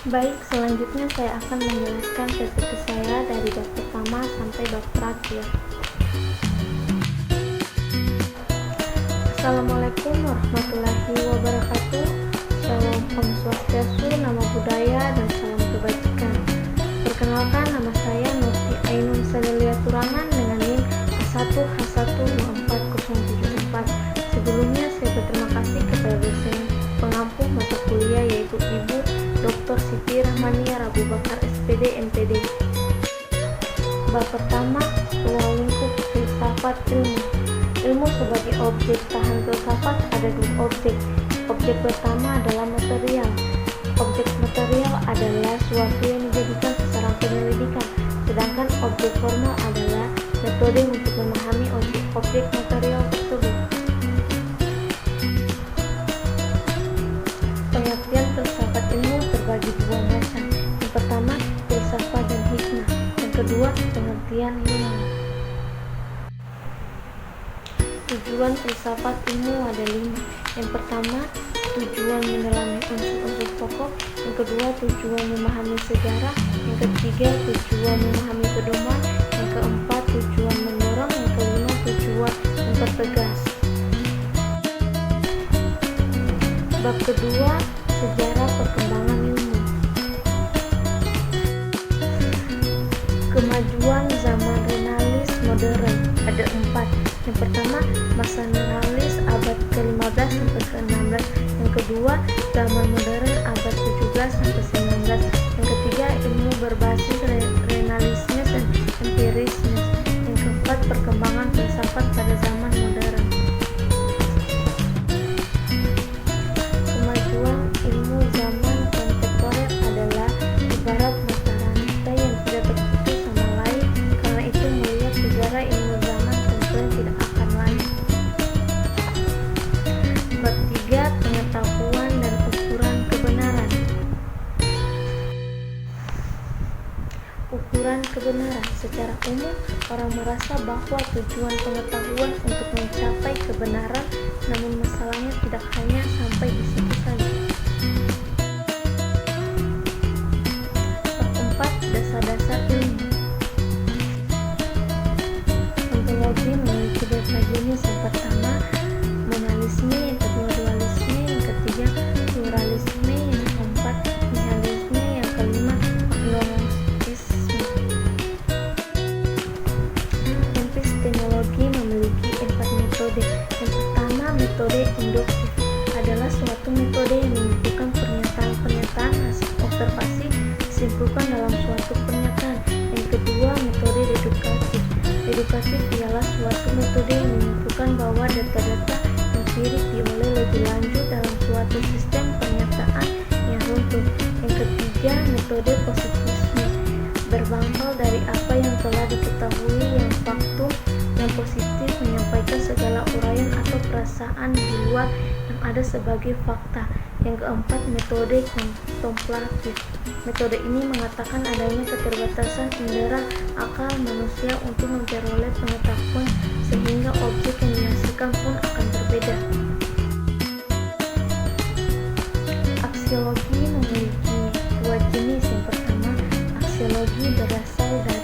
Baik, selanjutnya saya akan menjelaskan PPT saya dari bab pertama sampai bab terakhir. Assalamualaikum warahmatullahi wabarakatuh. Salam Om Swastiastu, Namo Buddhaya, dan salam kebajikan. Perkenalkan, nama saya Nurti Ainun Sadelia Turangan dengan NIM A1H1240774. Sebelumnya saya berterima kasih kepada dosen pengampu mata kuliah yaitu Ibu Dr. Siti Rahmania Abu Bakar SPD MPD. Bab pertama, ruang lingkup filsafat ilmu. Ilmu sebagai objek tahan filsafat ada dua objek. Objek pertama adalah material. Objek material adalah suatu yang dijadikan sasaran penyelidikan, sedangkan objek formal adalah metode untuk memahami objek material tersebut. Pengertian filsafat ilmu terbagi dua macam. Yang pertama, filsafat dan hikmah. Yang kedua, pengertian ilmu. Tujuan filsafat ilmu ada 5. Yang pertama, tujuan menyelami unsur-unsur pokok. Yang kedua, tujuan memahami sejarah. Yang ketiga, tujuan memahami pedoman. Yang keempat, tujuan mendorong. Yang kelima, tujuan mempertegas. Bab kedua, sejarah perkembangan ilmu. Kemajuan zaman renalis modern ada 4. Yang pertama, masa renalis abad ke-15 sampai ke-16. Yang kedua, zaman modern abad 17 sampai 19. Yang ketiga, ilmu berbasis renalisme dan empirisme. Yang keempat, perkembangan filsafat pada zaman modern. Kemajuan ilmu zaman kontemporer adalah ibarat mata rantai yang tidak terputus sama lain. Karena itu, melihat sejarah ilmu zaman tentunya tidak akan lain. Bab 3, pengetahuan dan ukuran kebenaran. Ukuran kebenaran. Secara umum, orang merasa bahwa tujuan pengetahuan untuk mencapai kebenaran, namun masalahnya tidak hanya sampai di situ saja. Bab 4, dasar-dasar ilmu. Ontologi memiliki dasar jenis. Yang pertama, monalisme. Yang kedua, dualisme. Yang ketiga, pluralisme. Yang keempat, nihilisme. Yang kelima, agnostisme. Epistemologi memiliki 4 metode. Yang pertama, metode induktif adalah suatu metode yang menentukan pernyataan-pernyataan hasil observasi disimpulkan dalam suatu pernyataan. Yang kedua, metode dedukatif. Dedukatif ialah suatu metode yang menentukan bahwa data-data empirik dioleh lebih lanjut dalam suatu sistem pernyataan yang runtuh. Yang ketiga, metode positivisme berbangkal dari apa yang telah diketahui yang faktum yang positif menyampaikan segala uraian atau perasaan di luar yang ada sebagai fakta. Yang keempat, metode kontemplatif. Metode ini mengatakan adanya keterbatasan indera akal manusia untuk memperoleh pengetahuan sehingga objek yang dihasilkan pun akan berbeda. Aksiologi memiliki 2 jenis. Yang pertama, aksiologi berasal dari